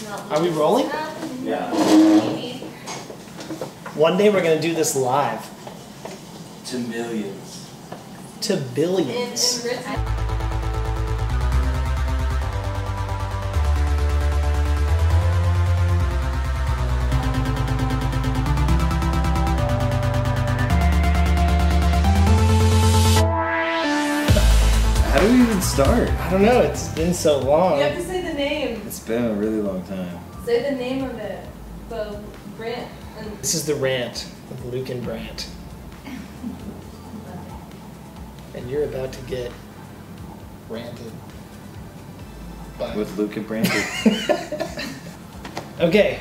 Are we rolling? Yeah. One day we're going to do this live. To millions. To billions. How do we even start? I don't know, it's been so long. You have to say the name. It's been a really long time. Say the name of it. The Brant. This is the rant of Luke and Brant. And you're about to get ranted. With Luke and Brant. Okay,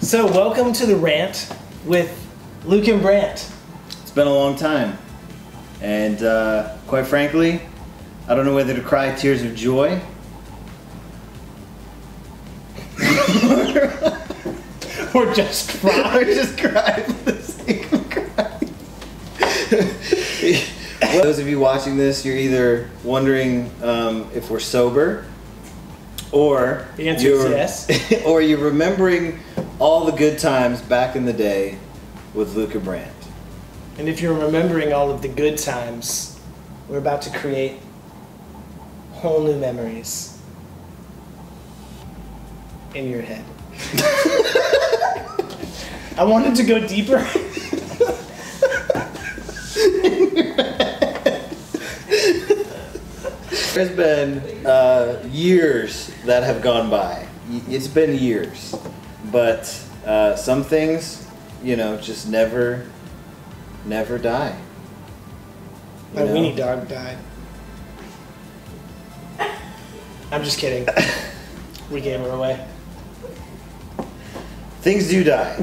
so welcome to the rant with Luke and Brant. It's been a long time. And quite frankly, I don't know whether to cry tears of joy Or just cry. or just cry for the sake of crying. Those of you watching this, you're either wondering if we're sober, or The answer is yes. or you're remembering all the good times back in the day with Luke and Brant. And if you're remembering all of the good times, we're about to create whole new memories in your head. I wanted to go deeper. There's been years that have gone by. It's been years. But some things, you know, just never die. My weenie dog died. I'm just kidding. We gave her away. Things do die.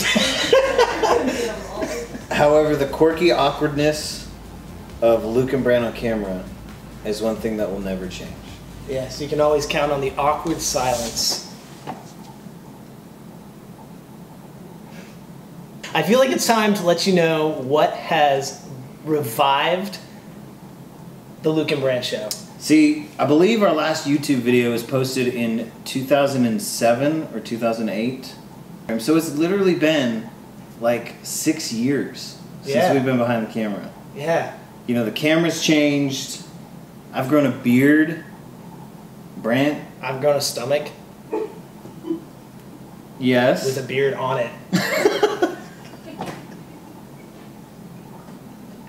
However, the quirky awkwardness of Luke and Brant on camera is one thing that will never change. Yes, you can always count on the awkward silence. I feel like it's time to let you know what has revived the Luke and Brant show. See, I believe our last YouTube video was posted in 2007 or 2008. So it's literally been like 6 years since we've been behind the camera. Yeah. You know, the camera's changed. I've grown a beard. Brant? I've grown a stomach Yes. with a beard on it.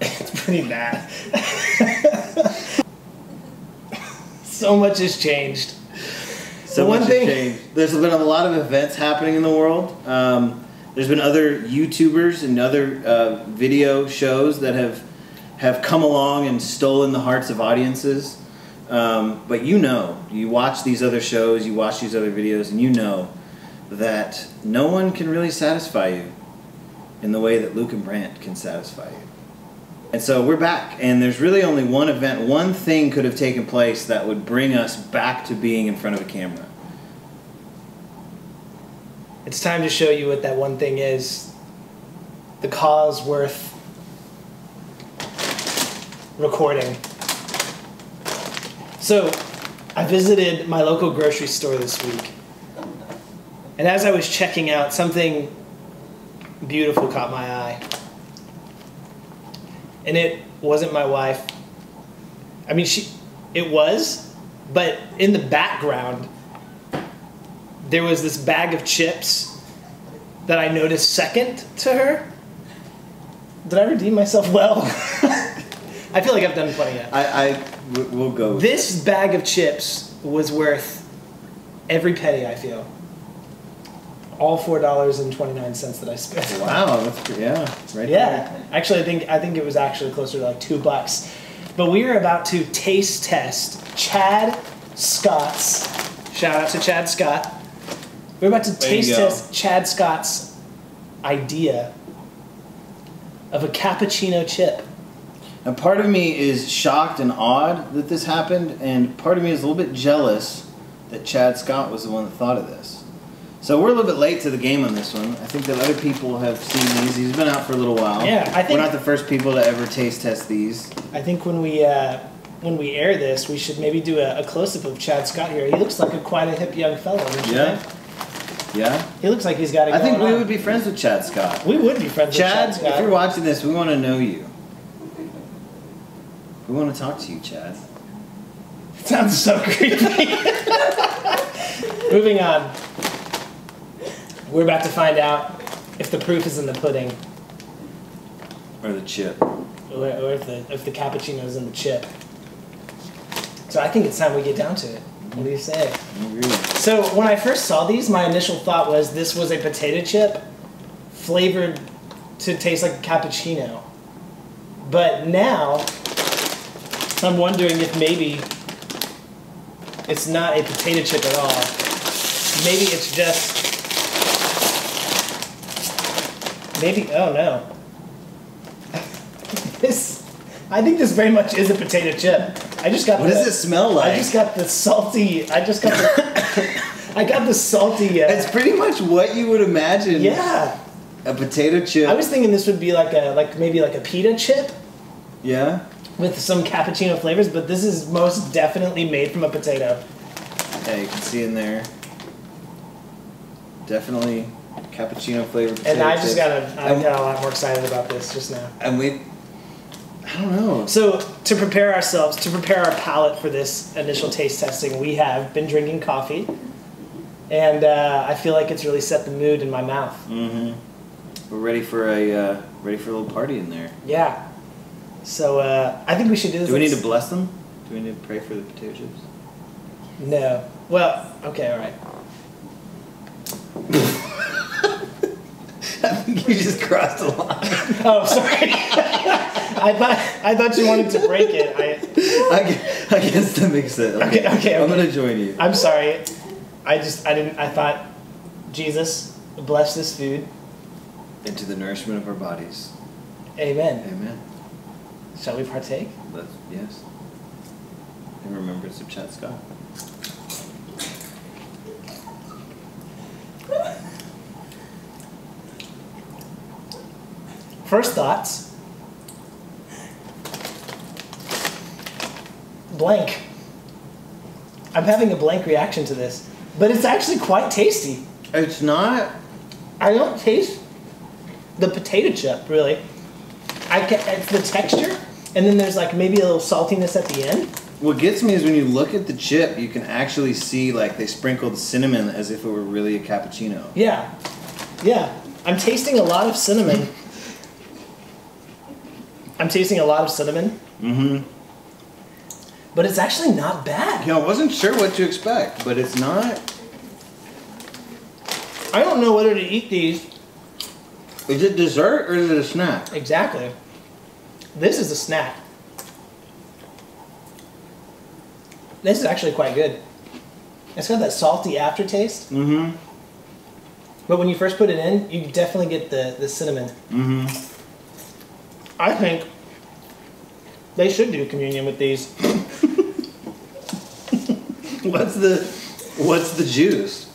It's pretty bad. So much has changed. So one much thing- has changed. There's been a lot of events happening in the world. There's been other YouTubers and other video shows that have come along and stolen the hearts of audiences. But you know, you watch these other shows, you watch these other videos, and you know that no one can really satisfy you in the way that Luke and Brant can satisfy you. And so we're back, and there's really only one event, one thing could have taken place that would bring us back to being in front of a camera. It's time to show you what that one thing is. The cause worth recording. So, I visited my local grocery store this week. And as I was checking out, something beautiful caught my eye. And it wasn't my wife. I mean, it was, but in the background, there was this bag of chips that I noticed second to her. Did I redeem myself well? I feel like I've done plenty yet. We'll go with This bag of chips was worth every penny, I feel. All $4.29 that I spent. Wow, that's good. Yeah, right. Yeah, there. actually, I think it was actually closer to like $2. But we are about to taste test Chad Scott's. Shout out to Chad Scott. We're about to taste test Chad Scott's idea of a cappuccino chip. And part of me is shocked and awed that this happened, and part of me is a little bit jealous that Chad Scott was the one that thought of this. So we're a little bit late to the game on this one. I think that other people have seen these. He's been out for a little while. Yeah, I think we're not the first people to ever taste test these. I think when we air this, we should maybe do a close-up of Chad Scott here. He looks like quite a hip young fellow, don't you think? Yeah? He looks like he's got it I think going we on. would be friends with Chad Scott. We would be friends Chad, with Chad Scott. if you're watching this, we want to know you. We want to talk to you, Chad. It sounds so creepy. Moving on. We're about to find out if the proof is in the pudding. Or the chip. Or if the cappuccino's in the chip. So I think it's time we get down to it. What do you say? I agree. So when I first saw these, my initial thought was this was a potato chip flavored to taste like a cappuccino. But now I'm wondering if maybe it's not a potato chip at all. Maybe it's just... Maybe... Oh no. I think this very much is a potato chip. I just got. What does it smell like? I just got the salty. I just got the. I got the salty. It's pretty much what you would imagine. Yeah. A potato chip. I was thinking this would be like maybe like a pita chip. Yeah. With some cappuccino flavors, but this is most definitely made from a potato. Yeah, you can see in there. Definitely cappuccino flavored potato And I just chips. I got a lot more excited about this just now. And I don't know. So to prepare ourselves, to prepare our palate for this initial taste testing, we have been drinking coffee, and I feel like it's really set the mood in my mouth. Mm-hmm. We're ready for a little party in there. Yeah. So I think we should do this. Do we need to bless them? Do we need to pray for the potato chips? No. Well, okay, all right. I think you just crossed the line. Oh, sorry. I thought you wanted to break it. I guess that makes sense. Okay. I'm gonna join you. I'm sorry. I thought, Jesus, bless this food. Into the nourishment of our bodies. Amen. Amen. Shall we partake? Yes. In remembrance of Chad Scott. First thoughts. Blank. I'm having a blank reaction to this, but it's actually quite tasty. It's not. I don't taste the potato chip really. It's the texture, and then there's like maybe a little saltiness at the end. What gets me is when you look at the chip, you can actually see like they sprinkled cinnamon as if it were really a cappuccino. Yeah. I'm tasting a lot of cinnamon. Mm-hmm. But it's actually not bad. I wasn't sure what to expect, but it's not. I don't know whether to eat these. Is it dessert or is it a snack? Exactly. This is a snack. This is actually quite good. It's got that salty aftertaste. Mm-hmm. But when you first put it in, you definitely get the cinnamon. Mm-hmm. I think they should do communion with these. What's the juice?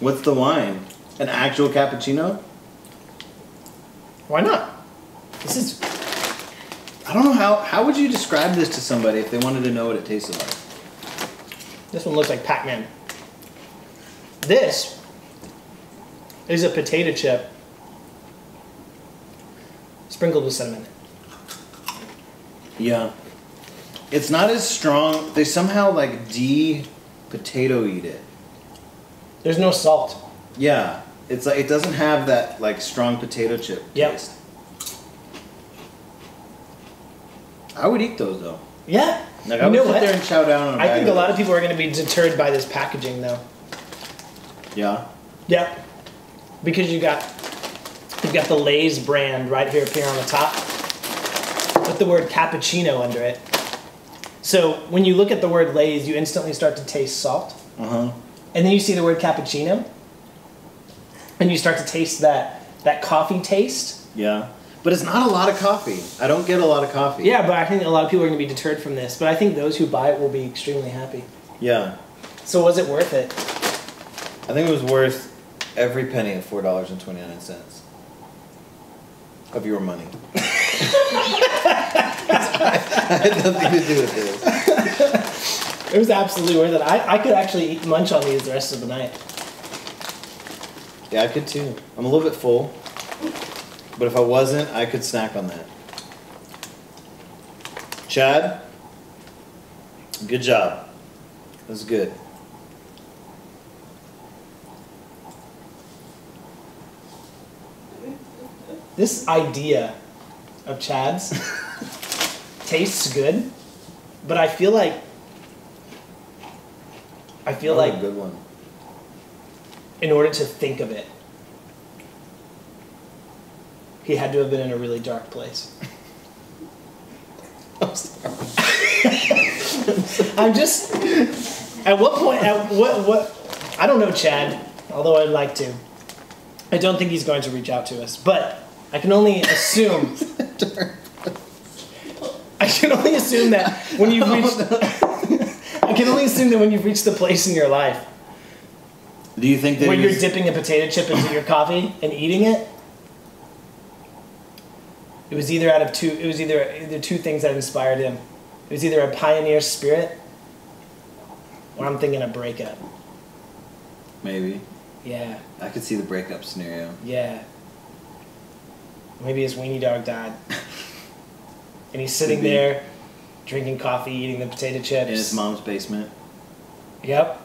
What's the wine? An actual cappuccino? Why not? This is... I don't know how would you describe this to somebody if they wanted to know what it tasted like? This one looks like Pac-Man. This is a potato chip sprinkled with cinnamon. Yeah. It's not as strong. They somehow like potato eat it. There's no salt. Yeah. It's like it doesn't have that like strong potato chip taste. I would eat those though. Yeah. Like I would sit there and chow down on a I bag think of a lot of people are going to be deterred by this packaging though. Yeah. Yep. Because you've got the Lay's brand right here up here on the top with the word cappuccino under it. So when you look at the word Lay's, you instantly start to taste salt. Uh-huh. And then you see the word cappuccino, and you start to taste that coffee taste. Yeah. But it's not a lot of coffee. I don't get a lot of coffee. Yeah, but I think a lot of people are going to be deterred from this. But I think those who buy it will be extremely happy. Yeah. So was it worth it? I think it was worth every penny of $4.29 of your money. I had nothing to do with this. It was absolutely worth it. I could actually munch on these the rest of the night. Yeah, I could too. I'm a little bit full. But if I wasn't, I could snack on that. Chad, good job. That was good. This idea of Chad's tastes good, but I feel like That was a good one. in order to think of it, he had to have been in a really dark place. I'm sorry. I'm just, at what point, what, I don't know Chad, although I'd like to. I don't think he's going to reach out to us, but I can only assume, I can only assume that when you've reached, I can only assume that when you've reached the place in your life Do you think that where he you're was- dipping a potato chip into your coffee and eating it, it was either either two things that inspired him. It was either a pioneer spirit, or I'm thinking a breakup. Maybe. Yeah, I could see the breakup scenario. yeah. Maybe his weenie dog died, and he's sitting Could be. there, drinking coffee, eating the potato chips. In his mom's basement. Yep.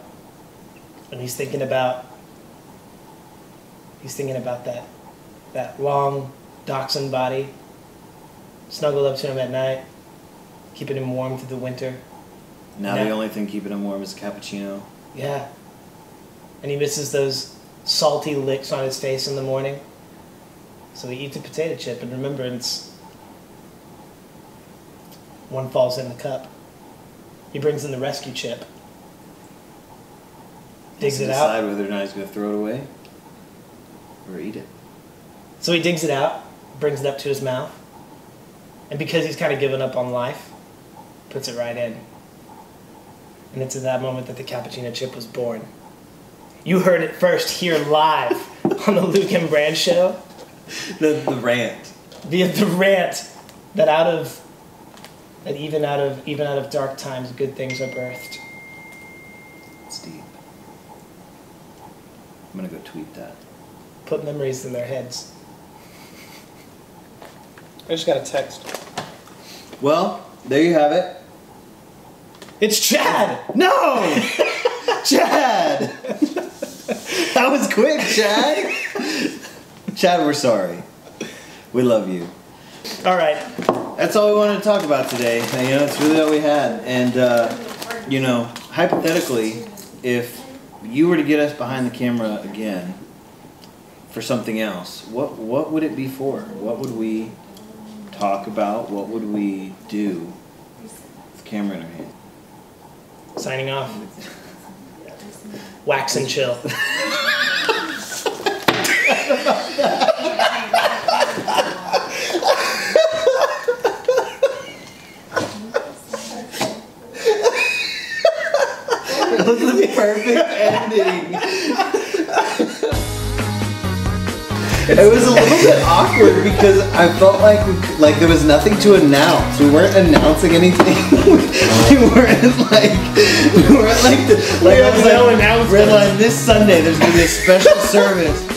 And he's thinking about that long dachshund body, snuggled up to him at night, keeping him warm through the winter. Now Yeah. the only thing keeping him warm is a cappuccino. Yeah. And he misses those salty licks on his face in the morning. So he eats a potato chip in remembrance. One falls in the cup. He brings in the rescue chip. Digs Has to it out. decide whether or not he's going to throw it away or eat it. So he digs it out, brings it up to his mouth, and because he's kind of given up on life, puts it right in. And it's at that moment that the cappuccino chip was born. You heard it first here live on the Luke and Brand Show. The rant. The rant that even out of dark times, good things are birthed. It's deep. I'm going to go tweet that. Put memories in their heads. I just got a text. Well, there you have it. It's Chad! No! Chad! That was quick, Chad! Chad, we're sorry. We love you. All right. That's all we wanted to talk about today. It's really all we had. And, hypothetically, if you were to get us behind the camera again for something else, what would it be for? What would we talk about? What would we do with the camera in our hand? Signing off. Wax and chill. It was the perfect ending. It was a little bit awkward because I felt like there was nothing to announce. We weren't announcing anything. we weren't like We had no announcement. Red Line this Sunday. There's gonna be a special service